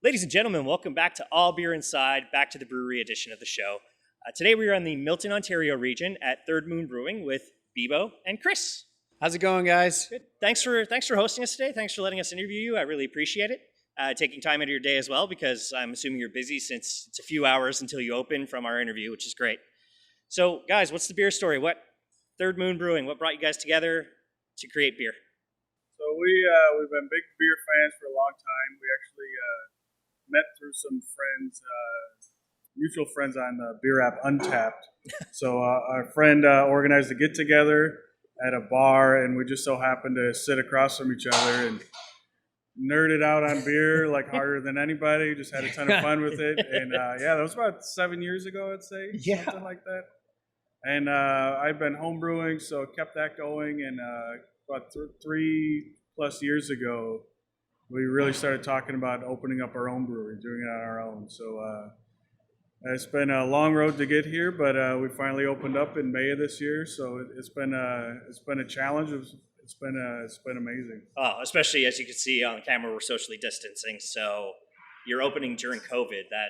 Ladies and gentlemen, welcome back to All Beer Inside, back to the brewery edition of the show. Today we are in the Milton, Ontario region at Third Moon Brewing with Bebo and Chris. How's it going, guys? Good. Thanks for hosting us today. Thanks for letting us interview you. I really appreciate it. Taking time out of your day as well, because I'm assuming you're busy since it's a few hours until you open from our interview, which is great. So, guys, what's the beer story? What Third Moon Brewing? What brought you guys together to create beer? So we've been big beer fans for a long time. We actually met through some friends, mutual friends on the beer app Untappd. So our friend organized a get together at a bar, and we just so happened to sit across from each other and nerded out on beer like harder than anybody. Just had a ton of fun with it, and that was about 7 years ago, I'd say, something like that. And I've been home brewing, so kept that going, and about 3+ years ago, we really started talking about opening up our own brewery, doing it on our own. So it's been a long road to get here, but we finally opened up in May of this year. So it's been a challenge. It's been amazing. Oh, especially as you can see on camera, we're socially distancing. So you're opening during COVID. That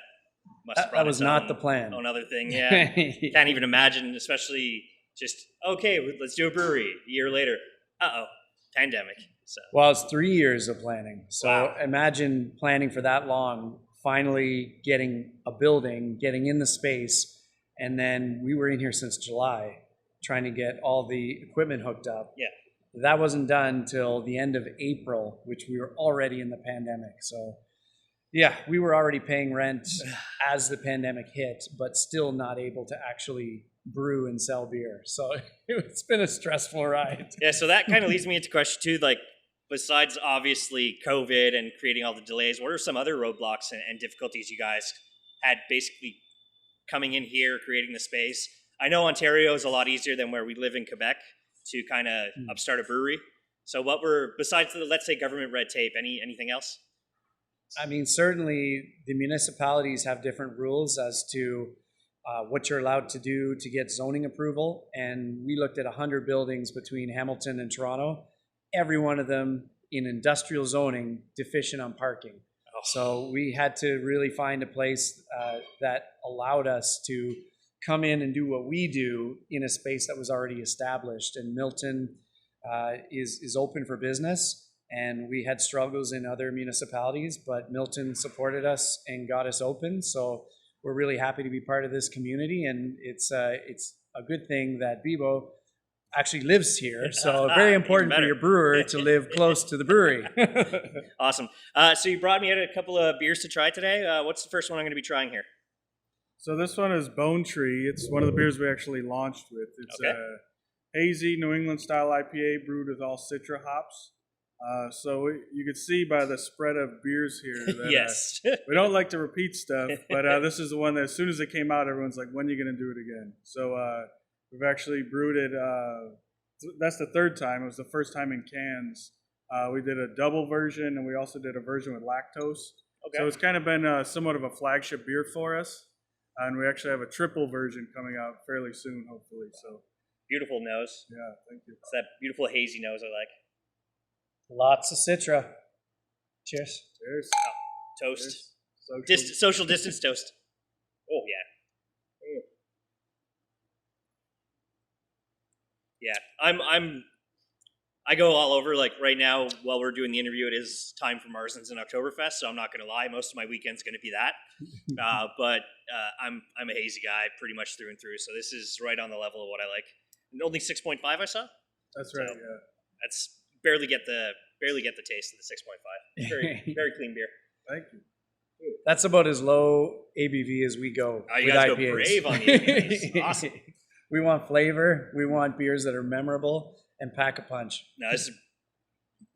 must have brought that was not the plan. Another thing, yeah. Can't even imagine, especially just okay, let's do a brewery. A year later, pandemic. So. Well, it's 3 years of planning. So wow. Imagine planning for that long, finally getting a building, getting in the space, and then we were in here since July trying to get all the equipment hooked up. Yeah. That wasn't done till the end of April, which we were already in the pandemic. So yeah, we were already paying rent as the pandemic hit, but still not able to actually brew and sell beer. So it's been a stressful ride. Yeah, so that kind of leads me into question two, like, besides obviously COVID and creating all the delays, what are some other roadblocks and difficulties you guys had basically coming in here, creating the space? I know Ontario is a lot easier than where we live in Quebec to kind of upstart a brewery. So what were, besides the, let's say, government red tape, anything else? I mean, certainly the municipalities have different rules as to what you're allowed to do to get zoning approval. And we looked at 100 buildings between Hamilton and Toronto, every one of them in industrial zoning deficient on parking. Oh. So we had to really find a place that allowed us to come in and do what we do in a space that was already established. And Milton is open for business. And we had struggles in other municipalities, but Milton supported us and got us open. So we're really happy to be part of this community. And it's a good thing that Bebo actually lives here. So very important for your brewer to live close to the brewery. Awesome. So you brought me out a couple of beers to try today. What's the first one I'm going to be trying here? So this one is Bone Tree. It's one of the beers we actually launched with. It's a hazy New England style IPA brewed with all Citra hops. So you can see by the spread of beers here that yes. We don't like to repeat stuff, but this is the one that as soon as it came out, everyone's like, when are you going to do it again? So we've actually brewed it. That's the third time. It was the first time in cans. We did a double version, and we also did a version with lactose. Okay. So it's kind of been somewhat of a flagship beer for us. And we actually have a triple version coming out fairly soon, hopefully. So beautiful nose. Yeah, thank you. It's that beautiful hazy nose I like. Lots of Citra. Cheers. Cheers. Oh, toast. Cheers. Social distance toast. Oh, yeah. Yeah, I go all over. Like right now, while we're doing the interview, it is time for Marsden's and Oktoberfest, so I'm not going to lie. Most of my weekend's going to be that. But I'm a hazy guy pretty much through and through, so this is right on the level of what I like. And only 6.5 I saw. That's right. So yeah. That's barely get the taste of the 6.5. Very clean beer. Thank you. That's about as low ABV as we go. Oh, you guys go brave on the ABVs. Awesome. We want flavor. We want beers that are memorable and pack a punch. No, this is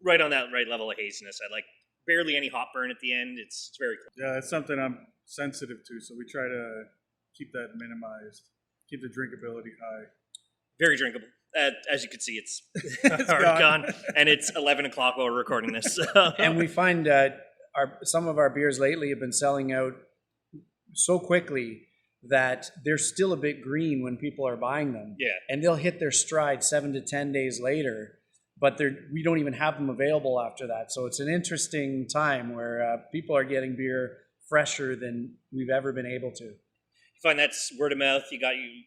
right on that right level of haziness. I like barely any hop burn at the end. It's very clean. Yeah, it's something I'm sensitive to, so we try to keep that minimized, keep the drinkability high. Very drinkable. As you can see, it's already gone, and it's 11 o'clock while we're recording this. And we find that some of our beers lately have been selling out so quickly that they're still a bit green when people are buying them. Yeah. And they'll hit their stride 7 to 10 days later. but we don't even have them available after that. So it's an interesting time where people are getting beer fresher than we've ever been able to. You find that's word of mouth. You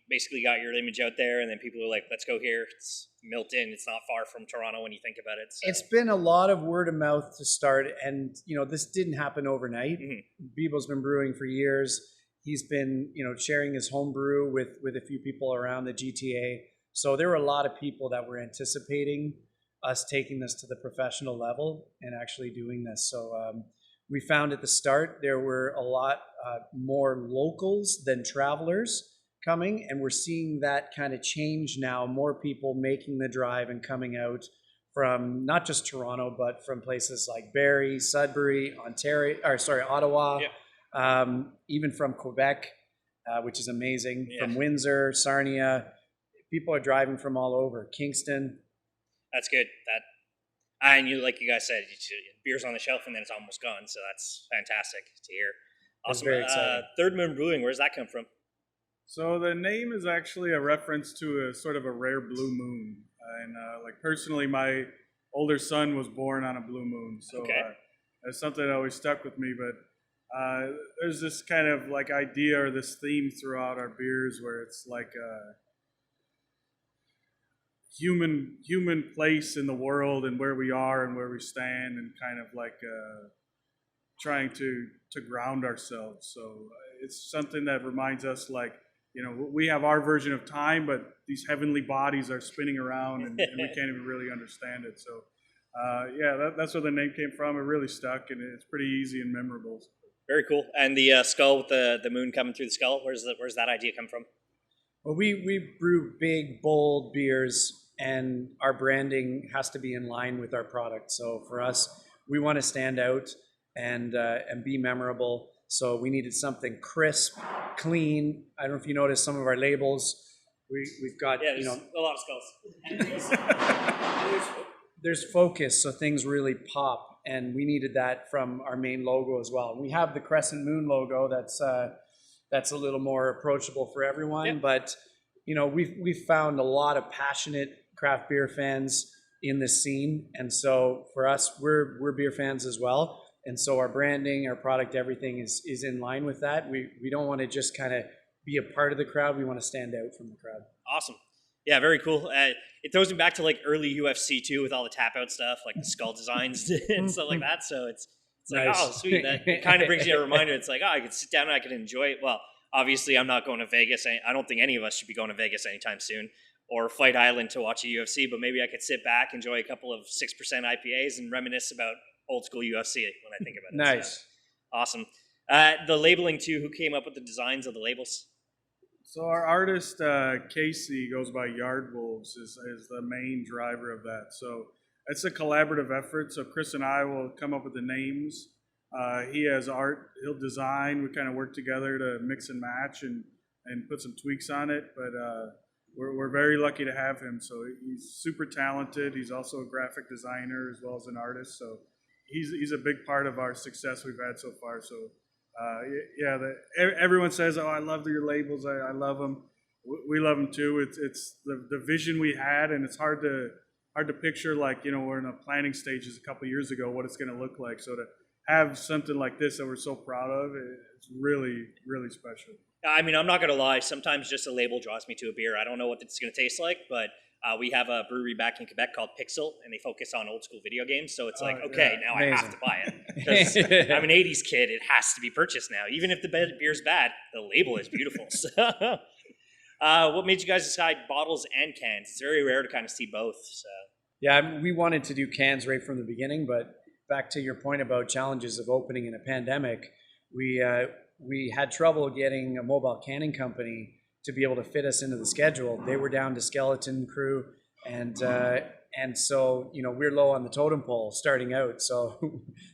basically got your image out there, and then people are like, "Let's go here." It's Milton. It's not far from Toronto when you think about it. So. It's been a lot of word of mouth to start, and this didn't happen overnight. Mm-hmm. Bebo's been brewing for years. He's been sharing his home brew with a few people around the GTA. So there were a lot of people that were anticipating us taking this to the professional level and actually doing this. So we found at the start there were a lot more locals than travelers coming, and we're seeing that kind of change now. More people making the drive and coming out from not just Toronto, but from places like Barrie, Sudbury, Ottawa, even from Quebec, which is amazing, from Windsor, Sarnia. People are driving from all over, Kingston. That's good. And like you guys said, beer's on the shelf and then it's almost gone. So that's fantastic to hear. Awesome. Very exciting. Third Moon Brewing, where's that come from? So the name is actually a reference to a sort of a rare blue moon. And like personally, my older son was born on a blue moon. So that's something that always stuck with me. But there's this kind of like idea or this theme throughout our beers where it's like a human place in the world and where we are and where we stand, and kind of like trying to ground ourselves. So it's something that reminds us, like, we have our version of time, but these heavenly bodies are spinning around and we can't even really understand it. So that's where the name came from. It really stuck, and it's pretty easy and memorable. Very cool. And the skull with the moon coming through the skull, where's that idea come from? Well, we brew big, bold beers, and our branding has to be in line with our product. So for us, we want to stand out and be memorable. So we needed something crisp, clean. I don't know if you noticed some of our labels. We've got a lot of skulls. There's focus, so things really pop, and we needed that from our main logo as well. We have the crescent moon logo that's a little more approachable for everyone, but we've found a lot of passionate craft beer fans in this scene, and so for us, we're beer fans as well. And so our branding, our product, everything is in line with that. We don't want to just kind of be a part of the crowd. We want to stand out from the crowd. Awesome. Yeah, very cool. It throws me back to like early UFC too, with all the tap out stuff, like the skull designs and stuff like that. So it's like, nice. Oh, sweet. That kind of brings you a reminder. It's like, I could sit down and I could enjoy it. Well, obviously I'm not going to Vegas. I don't think any of us should be going to Vegas anytime soon, or Fight Island to watch a UFC, but maybe I could sit back, enjoy a couple of 6% IPAs and reminisce about old school UFC when I think about it. Nice. So, awesome. The labeling too, who came up with the designs of the labels? So our artist, Casey, goes by Yard Wolves, is the main driver of that. So it's a collaborative effort. So Chris and I will come up with the names. He has art, he'll design. We kind of work together to mix and match and put some tweaks on it. But we're very lucky to have him. So he's super talented. He's also a graphic designer as well as an artist. So he's a big part of our success we've had so far. So everyone says, "Oh, I love your labels. I love them." We love them too. It's the vision we had, and it's hard to picture, like, we're in the planning stages a couple years ago, what it's going to look like. So to have something like this that we're so proud of, it's really, really special. I mean, I'm not going to lie. Sometimes just a label draws me to a beer. I don't know what it's going to taste like, but we have a brewery back in Quebec called Pixel, and they focus on old school video games. So it's like, okay, now amazing. I have to buy it. Because I'm an 80s kid. It has to be purchased now. Even if the beer's bad, the label is beautiful. So, what made you guys decide bottles and cans? It's very rare to kind of see both. So. Yeah, we wanted to do cans right from the beginning, but back to your point about challenges of opening in a pandemic, we had trouble getting a mobile canning company to be able to fit us into the schedule. They were down to skeleton crew, and so we're low on the totem pole starting out. So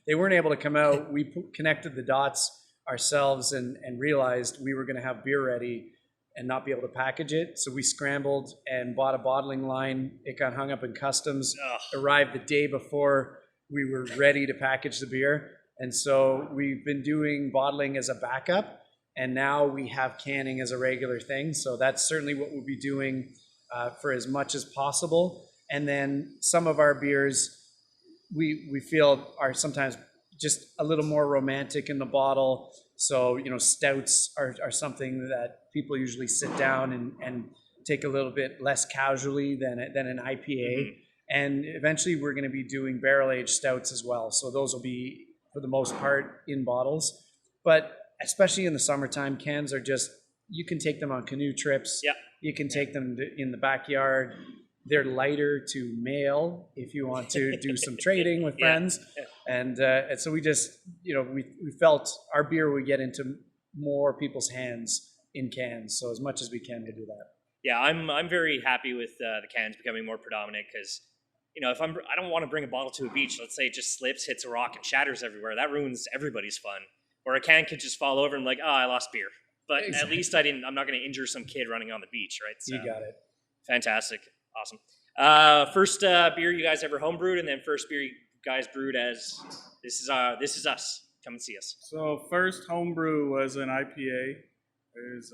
they weren't able to come out. We connected the dots ourselves and realized we were going to have beer ready and not be able to package it. So we scrambled and bought a bottling line. It got hung up in customs, arrived the day before we were ready to package the beer. And so we've been doing bottling as a backup, and now we have canning as a regular thing. So that's certainly what we'll be doing for as much as possible. And then some of our beers we feel are sometimes just a little more romantic in the bottle. So, stouts are something that people usually sit down and take a little bit less casually than an IPA. Mhm. And eventually we're going to be doing barrel-aged stouts as well. So those will be, for the most part, in bottles. But especially in the summertime, cans are just, you can take them on canoe trips. Yeah. You can take them in the backyard. They're lighter to mail if you want to do some trading with friends. And so we just, we felt our beer would get into more people's hands in cans. So as much as we can to do that. Yeah, I'm very happy with the cans becoming more predominant because, if I don't want to bring a bottle to a beach. Let's say it just slips, hits a rock, and shatters everywhere. That ruins everybody's fun. Or a can could just fall over and like, oh, I lost beer. But Exactly. At least I'm not going to injure some kid running on the beach, right? So, You got it. fantastic, awesome. First beer you guys ever homebrewed, and then first beer you guys brewed as this is us. Come and see us. So first homebrew was an IPA. It was,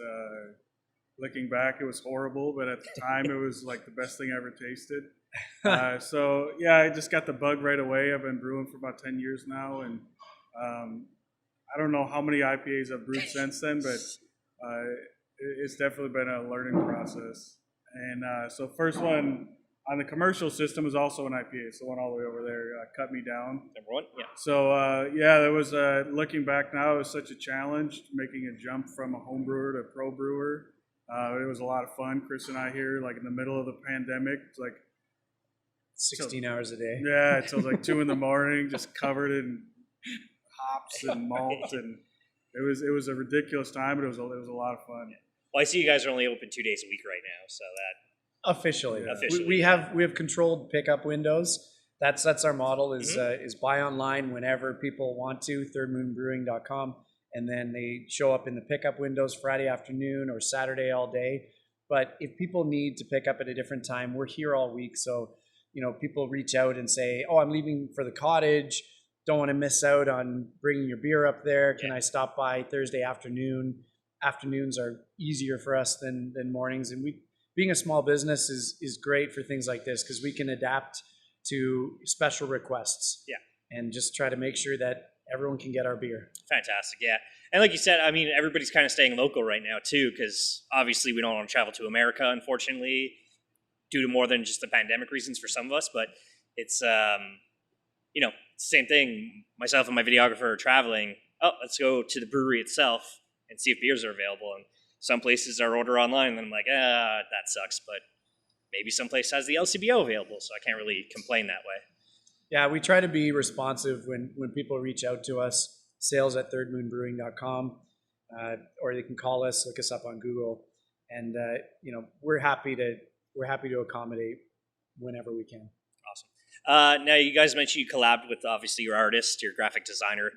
looking back, it was horrible, but at the time it was like the best thing I ever tasted. So yeah, I just got the bug right away. I've been brewing for about 10 years now, and I don't know how many IPAs I've brewed since then, but it's definitely been a learning process. And so first one on the commercial system is also an IPA. It's the one all the way over there, Cut Me Down. Number one, yeah. So yeah, that was looking back now, it was such a challenge making a jump from a home brewer to pro brewer. It was a lot of fun. Chris and I here, like in the middle of the pandemic, it's like 16 hours a day. yeah, until like 2 a.m, just covered in hops and malt, and it was a ridiculous time, but it was a lot of fun. Well, I see you guys are only open 2 days a week right now, so that Officially. Yeah. Officially. We have controlled pickup windows. That's our model is buy online whenever people want to, thirdmoonbrewing.com, and then they show up in the pickup windows Friday afternoon or Saturday all day. But if people need to pick up at a different time, we're here all week. So, people reach out and say, "Oh, I'm leaving for the cottage. Don't want to miss out on bringing your beer up there. Can I stop by Thursday afternoon?" Afternoons are easier for us than mornings, and being a small business is great for things like this because we can adapt to special requests. Yeah. And just try to make sure that everyone can get our beer. fantastic, yeah. And like you said, I mean, everybody's kind of staying local right now too, because obviously we don't want to travel to America, unfortunately, due to more than just the pandemic reasons for some of us. But it's same thing. Myself and my videographer are traveling. Oh, let's go to the brewery itself and see if beers are available. And some places are order online, and I'm like, that sucks. But maybe some place has the LCBO available, so I can't really complain that way. Yeah, we try to be responsive when people reach out to us. sales@thirdmoonbrewing.com, or they can call us, look us up on Google, and we're happy to accommodate whenever we can. Awesome. Now, you guys mentioned you collabed with obviously your artist, your graphic designer,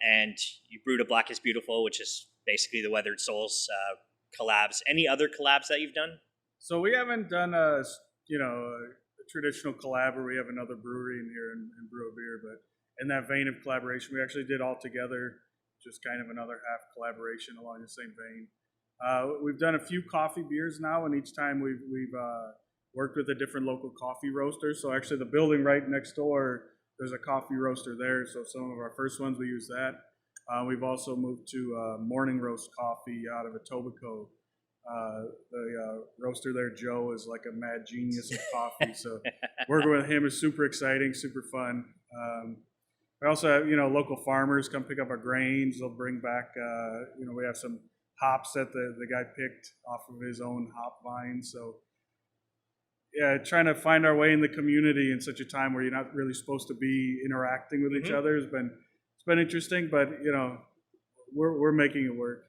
and you brewed a Black is Beautiful, which is basically the Weathered Souls collabs. Any other collabs that you've done? So we haven't done a traditional collab where we have another brewery in here and brew a beer, but in that vein of collaboration, we actually did All Together, just kind of another half collaboration along the same vein. We've done a few coffee beers now, and each time we've worked with a different local coffee roaster. So actually the building right next door, there's a coffee roaster there. So some of our first ones, we use that. We've also moved to Morning Roast Coffee out of Etobicoke. The roaster there, Joe, is like a mad genius of coffee. So working with him is super exciting, super fun. We also have, local farmers come pick up our grains. They'll bring back, we have some hops that the guy picked off of his own hop vine. So yeah, trying to find our way in the community in such a time where you're not really supposed to be interacting with each other it's been interesting, but we're making it work.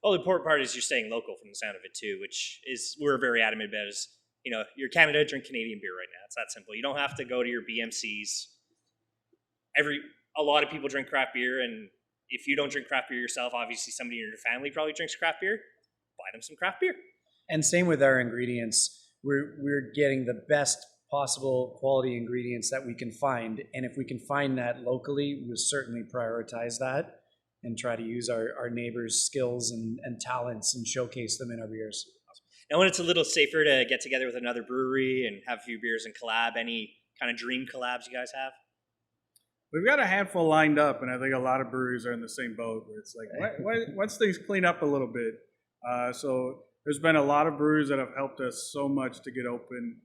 Well, the important part is you're staying local from the sound of it too, which is we're very adamant about. Is you're Canada, drink Canadian beer right now. It's that simple. You don't have to go to your BMCs. A lot of people drink craft beer, and if you don't drink craft beer yourself, obviously somebody in your family probably drinks craft beer. Buy them some craft beer. And same with our ingredients. We're getting the best possible quality ingredients that we can find, and if we can find that locally, we'll certainly prioritize that and try to use our neighbors' skills and talents and showcase them in our beers. Now, when it's a little safer to get together with another brewery and have a few beers and collab, any kind of dream collabs you guys have? We've got a handful lined up, and I think a lot of breweries are in the same boat where it's like, once things clean up a little bit. So there's been a lot of breweries that have helped us so much to get open.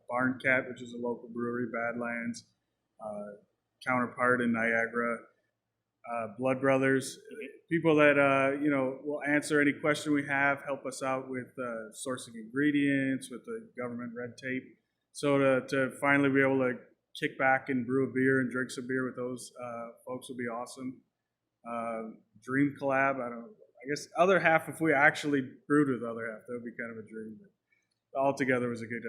Barn Cat, which is a local brewery, Badlands, Counterpart in Niagara, Blood Brothers, people that will answer any question we have, help us out with sourcing ingredients, with the government red tape. So to finally be able to kick back and brew a beer and drink some beer with those folks would be awesome. Dream collab, I guess other half, if we actually brewed with other half, that would be kind of a dream. But all together was a good.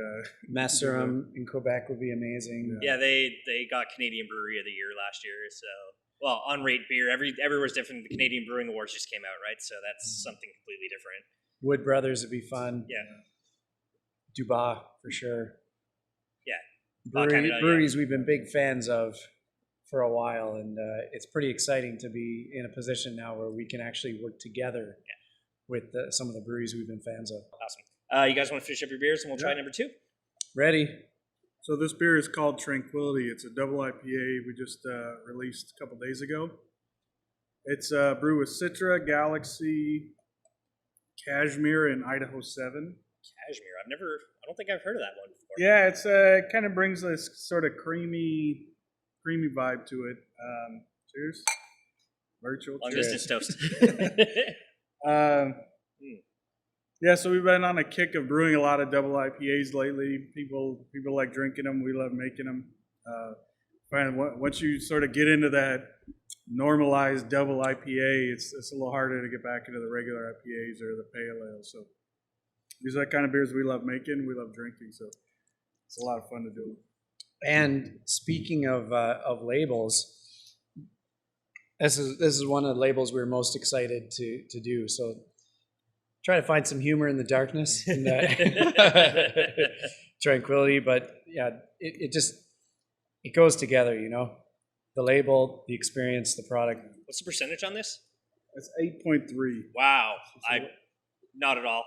Messerum in Quebec would be amazing. Yeah, they got Canadian Brewery of the Year last year. So, well, on rate beer, everywhere's different. The Canadian Brewing Awards just came out, right? So that's something completely different. Wood Brothers would be fun. Yeah. Dubai for sure. Yeah. Breweries we've been big fans of for a while, and it's pretty exciting to be in a position now where we can actually work together with some of the breweries we've been fans of. Awesome. You guys want to finish up your beers and we'll try number 2? Ready? So this beer is called Tranquility. It's a double IPA we just released a couple days ago. It's brewed with Citra, Galaxy, Cashmere, and Idaho 7. Cashmere. I don't think I've heard of that one before. Yeah, it's kind of brings this sort of creamy vibe to it. Cheers. Virtual. Long cheers. distance toast. Yeah, so we've been on a kick of brewing a lot of double IPAs lately. People like drinking them. We love making them. Once you sort of get into that normalized double IPA, it's a little harder to get back into the regular IPAs or the pale ale. So these are the kind of beers we love making. We love drinking. So it's a lot of fun to do. And speaking of labels, this is one of the labels we're most excited to do. So try to find some humor in the darkness in that Tranquility, but yeah, it goes together, the label, the experience, the product. What's the percentage on this? It's 8.3. Wow. Not at all.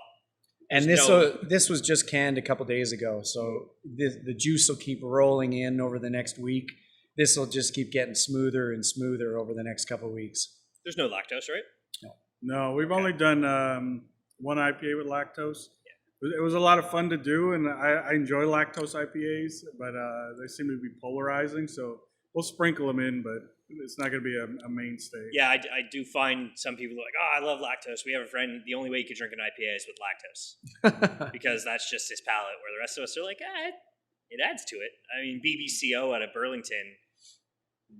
And this was just canned a couple days ago, so the juice will keep rolling in over the next week. This will just keep getting smoother and smoother over the next couple of weeks. There's no lactose, right? No, we've only done one IPA with lactose. Yeah. It was a lot of fun to do, and I enjoy lactose IPAs, but they seem to be polarizing, so we'll sprinkle them in, but it's not going to be a mainstay. Yeah, I do find some people are like, oh, I love lactose. We have a friend, the only way you could drink an IPA is with lactose because that's just his palate, where the rest of us are like, it adds to it. I mean, BBCO out of Burlington,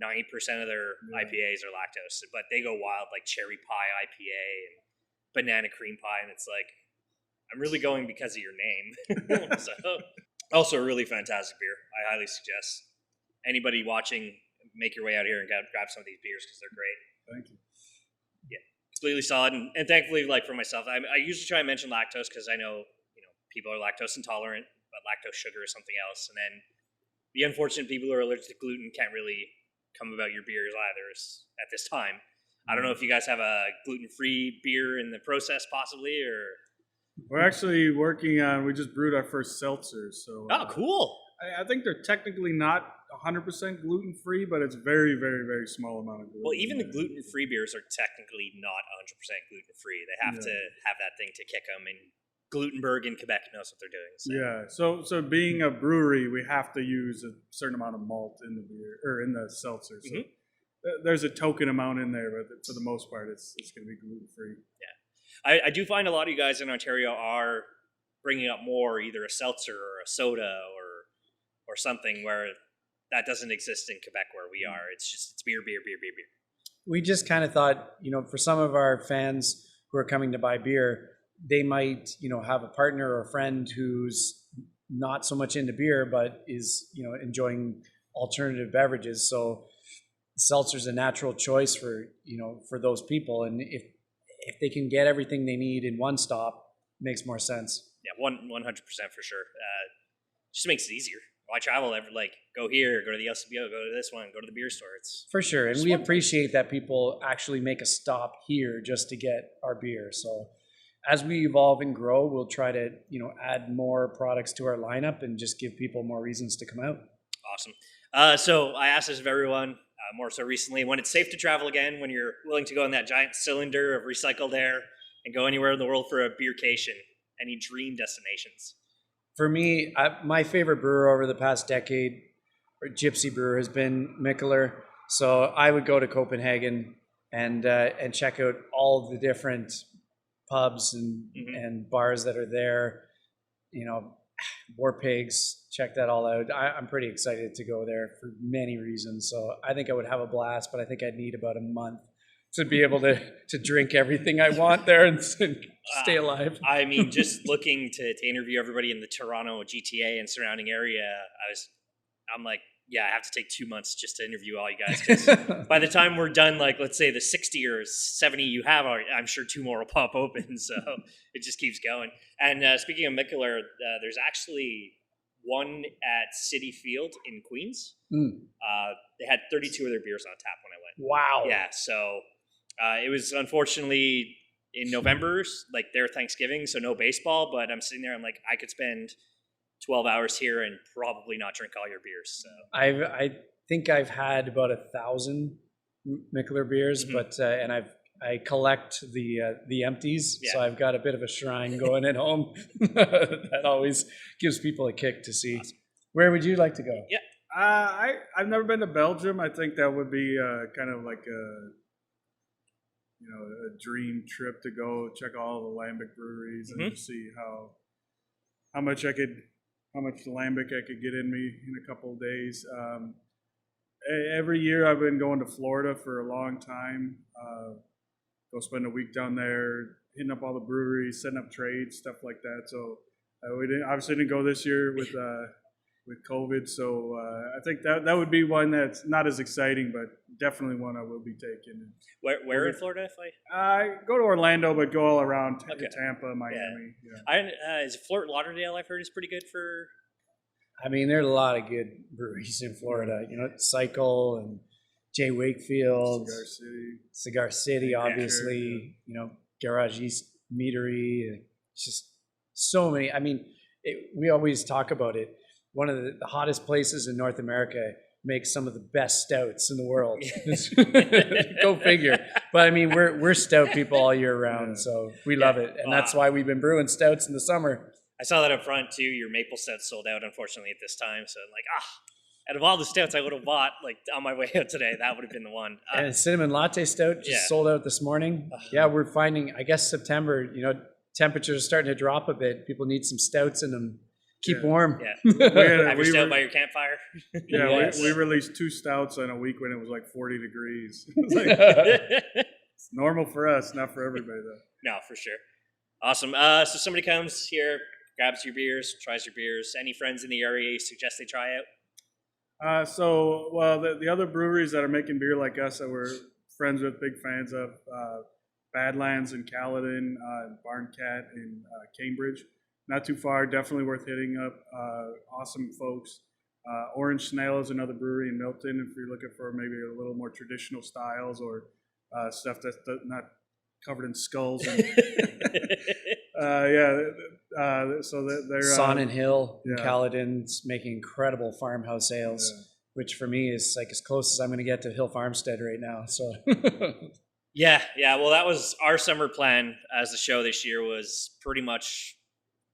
90% of their IPAs are lactose, but they go wild, like cherry pie IPA and banana cream pie, and it's like, I'm really going because of your name. So, also a really fantastic beer. I highly suggest anybody watching, make your way out here and grab some of these beers because they're great. Thank you. Yeah, completely solid, and thankfully, like for myself, I usually try and mention lactose because I know people are lactose intolerant, but lactose sugar is something else, and then the unfortunate people who are allergic to gluten can't really come about your beers either at this time. I don't know if you guys have a gluten-free beer in the process, possibly, or we're actually working on. We just brewed our first seltzers. So cool. I think they're technically not 100% gluten-free, but it's very, very, very small amount of gluten. Well, even the gluten-free beers are technically not 100% gluten-free. They have to have that thing to kick them, and Glutenberg in Quebec knows what they're doing. So. Yeah. So being a brewery, we have to use a certain amount of malt in the beer or in the seltzer. So there's a token amount in there, but for the most part, it's going to be gluten-free. Yeah. I do find a lot of you guys in Ontario are bringing up more either a seltzer or a soda or something where that doesn't exist in Quebec where we are. It's beer. We just kind of thought, for some of our fans who are coming to buy beer, they might, have a partner or a friend who's not so much into beer, but is, enjoying alternative beverages. So seltzer's a natural choice for those people. And if they can get everything they need in one stop, it makes more sense. Yeah, 100% for sure. Just makes it easier. Why travel? Go here, go to the LCBO, go to this one, go to the beer store. It's for sure. And we appreciate that people actually make a stop here just to get our beer. So as we evolve and grow, we'll try to, add more products to our lineup and just give people more reasons to come out. Awesome. So I asked this of everyone, more so recently, when it's safe to travel again, when you're willing to go in that giant cylinder of recycled air and go anywhere in the world for a beercation, any dream destinations? For me, my favorite brewer over the past decade, or gypsy brewer, has been Mikkeller. So I would go to Copenhagen and check out all the different pubs and bars that are there. War Pigs, check that all out. I'm pretty excited to go there for many reasons. So I think I would have a blast, but I think I'd need about a month to be able to drink everything I want there and stay alive. I mean, just looking to interview everybody in the Toronto GTA and surrounding area, I'm like, yeah, I have to take 2 months just to interview all you guys. 'Cause by the time we're done, like, let's say the 60 or 70 you have, I'm sure 2 more will pop open. So it just keeps going. And speaking of Mikkeller, there's actually one at City Field in Queens. They had 32 of their beers on tap when I went. Wow. Yeah, so it was unfortunately in November, like their Thanksgiving, so no baseball, but I'm sitting there, I'm like, I could spend 12 hours here and probably not drink all your beers. So I think I've had about 1,000 Mikkeller beers, but and I collect the empties, so I've got a bit of a shrine going at home. That always gives people a kick to see. Awesome. Where would you like to go? Yeah, I've never been to Belgium. I think that would be kind of like a dream trip to go check all the lambic breweries and see how much lambic I could get in me in a couple of days. Every year I've been going to Florida for a long time. Go spend a week down there, hitting up all the breweries, setting up trades, stuff like that. So we obviously didn't go this year with COVID. So I think that would be one that's not as exciting, but definitely one I will be taking. Where in Florida? I go to Orlando, but go all around Tampa, Miami. Yeah. Is Fort Lauderdale, I've heard, is pretty good for... I mean, there are a lot of good breweries in Florida. Cycle and J. Wakefield, Cigar City, obviously. Garage East Meadery. It's just so many. I mean, we always talk about it. One of the hottest places in North America makes some of the best stouts in the world. Go figure. But I mean, we're stout people all year round, so we love it, and that's why we've been brewing stouts in the summer. I saw that up front too. Your maple stout sold out, unfortunately, at this time. So I'm like, out of all the stouts I would have bought, like on my way out today, that would have been the one. And cinnamon latte stout just sold out this morning. We're finding, I guess September, temperatures are starting to drop a bit. People need some stouts in them. Keep warm. Yeah. Have your stout by your campfire. Yeah, we released 2 stouts in a week when it was like 40 degrees. It's normal for us, not for everybody though. No, for sure. Awesome. So somebody comes here, grabs your beers, tries your beers. Any friends in the area you suggest they try out? The other breweries that are making beer like us that we're friends with, big fans of, Badlands in Caledon, Barncat in Cambridge. Not too far, definitely worth hitting up. Awesome folks. Orange Snail is another brewery in Milton if you're looking for maybe a little more traditional styles or stuff that's not covered in skulls. And, so they're Sonnet Hill in Caledon's making incredible farmhouse ales, which for me is like as close as I'm going to get to Hill Farmstead right now. So. Yeah. Well, that was our summer plan as the show this year was pretty much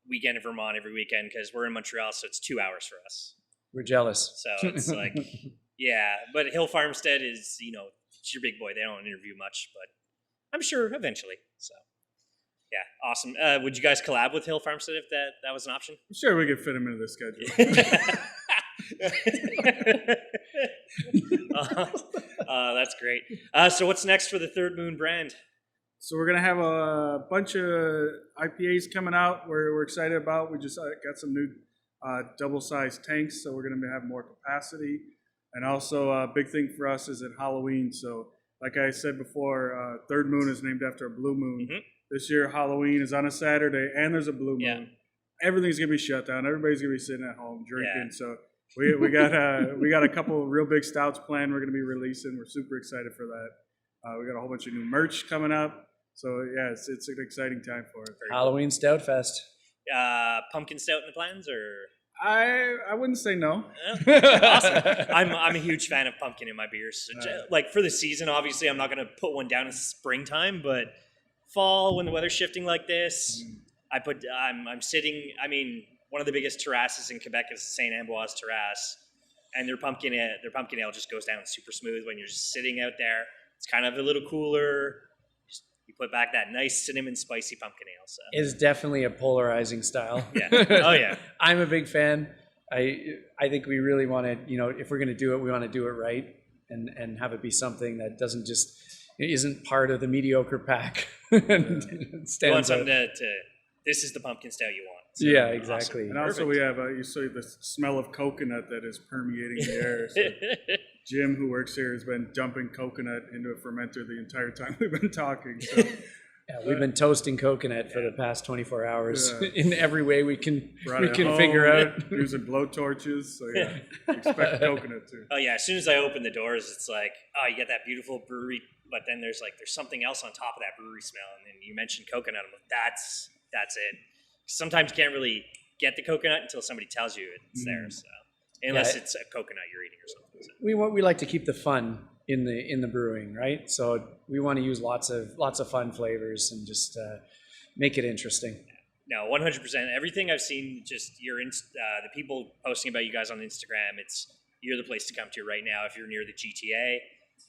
weekend in Vermont every weekend because we're in Montreal, so it's 2 hours for us. We're jealous. So it's like, but Hill Farmstead is, it's your big boy. They don't interview much, but I'm sure eventually. So, yeah, awesome. Would you guys collab with Hill Farmstead if that was an option? I'm sure we could fit them into the schedule. That's great. So what's next for the Third Moon brand? So we're going to have a bunch of IPAs coming out we're excited about. We just got some new double-sized tanks, so we're going to have more capacity. And also a big thing for us is at Halloween. So like I said before, Third Moon is named after a blue moon. This year Halloween is on a Saturday and there's a blue moon. Yeah. Everything's going to be shut down. Everybody's going to be sitting at home drinking. Yeah. So we got a couple of real big stouts planned we're going to be releasing. We're super excited for that. We got a whole bunch of new merch coming up. So yeah, it's an exciting time for it. Halloween Stout Fest. Pumpkin stout in the plans, or I wouldn't say no. awesome. I'm a huge fan of pumpkin in my beers. So, like for the season, obviously, I'm not going to put one down in springtime, but fall when the weather's shifting like this, I'm sitting. I mean, one of the biggest terrasses in Quebec is Saint Ambroise Terrace, and their pumpkin ale just goes down super smooth when you're just sitting out there. It's kind of a little cooler. You put back that nice cinnamon spicy pumpkin ale. So Is definitely a polarizing style. Yeah. Oh yeah. I'm a big fan. I think we really want to, if we're going to do it, we want to do it right and have it be something that isn't part of the mediocre pack. And You want something to this is the pumpkin stout you want. So, yeah, exactly. Awesome. And also we have you see the smell of coconut that is permeating the air. So Jim, who works here, has been dumping coconut into a fermenter the entire time we've been talking. So, yeah, we've been toasting coconut for the past 24 hours in every way we can home, figure out. Using blowtorches. So yeah, expect coconut too. Oh yeah, as soon as I open the doors, it's like, oh, you get that beautiful brewery, but then there's something else on top of that brewery smell, and then you mentioned coconut. I'm like, that's it. Sometimes you can't really get the coconut until somebody tells you it's there. So unless it's a coconut you're eating or something. So. We like to keep the fun in the brewing, right? So we want to use lots of fun flavors and just make it interesting. No, 100%. Everything I've seen, just the people posting about you guys on Instagram, you're the place to come to right now. If you're near the GTA,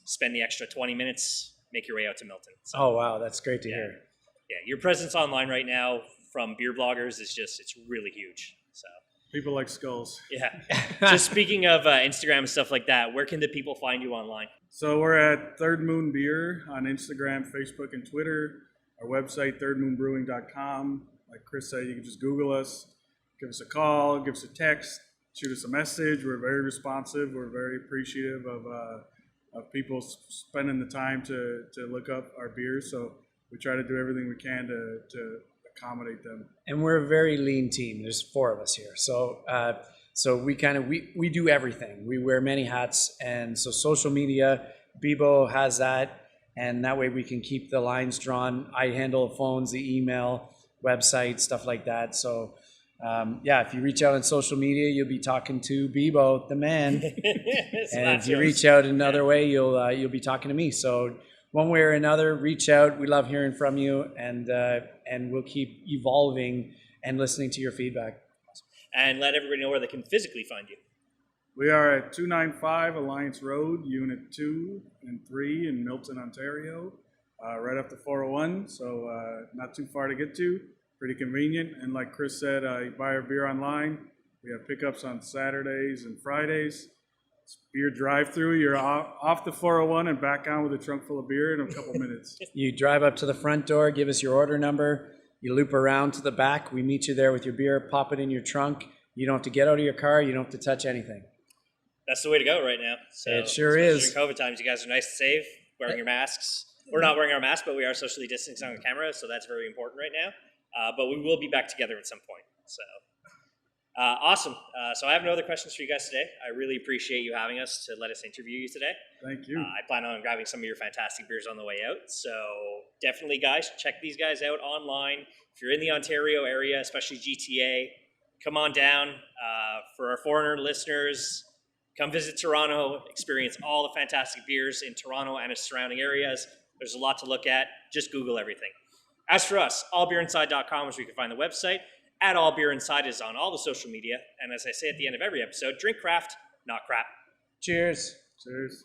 spend the extra 20 minutes, make your way out to Milton. So, oh wow, that's great to hear. Yeah, your presence online right now from beer bloggers it's really huge. So people like skulls. Yeah. Just speaking of Instagram and stuff like that, where can the people find you online? So we're at Third Moon Beer on Instagram, Facebook, and Twitter. Our website, thirdmoonbrewing.com. Like Chris said, you can just Google us, give us a call, give us a text, shoot us a message. We're very responsive. We're very appreciative of people spending the time to look up our beers. So we try to do everything we can to accommodate them. And we're a very lean team. There's 4 of us here. So we do everything. We wear many hats. And so social media, Bebo has that. And that way we can keep the lines drawn. I handle phones, the email, website, stuff like that. So if you reach out on social media, you'll be talking to Bebo, the man. And if you reach out another way, you'll be talking to me. So one way or another, reach out. We love hearing from you, and we'll keep evolving and listening to your feedback. And let everybody know where they can physically find you. We are at 295 Alliance Road, Unit 2 and 3 in Milton, Ontario, right off the 401, so not too far to get to, pretty convenient. And like Chris said, you buy our beer online. We have pickups on Saturdays and Fridays. Beer drive-through, you're off the 401 and back on with a trunk full of beer in a couple minutes. You drive up to the front door, give us your order number, you loop around to the back, we meet you there with your beer, pop it in your trunk. You don't have to get out of your car, you don't have to touch anything. That's the way to go right now. So, it sure is. During COVID times, you guys are nice and safe, wearing your masks. We're not wearing our masks, but we are socially distancing on camera, so that's very important right now. But we will be back together at some point. So. Awesome. So I have no other questions for you guys today. I really appreciate you having us to let us interview you today. Thank you. I plan on grabbing some of your fantastic beers on the way out. So definitely, guys, check these guys out online. If you're in the Ontario area, especially GTA, come on down. For our foreigner listeners, come visit Toronto, experience all the fantastic beers in Toronto and its surrounding areas. There's a lot to look at. Just Google everything. As for us, allbeerinside.com is where you can find the website. At All Beer Inside is on all the social media. And as I say at the end of every episode, drink craft, not crap. Cheers. Cheers.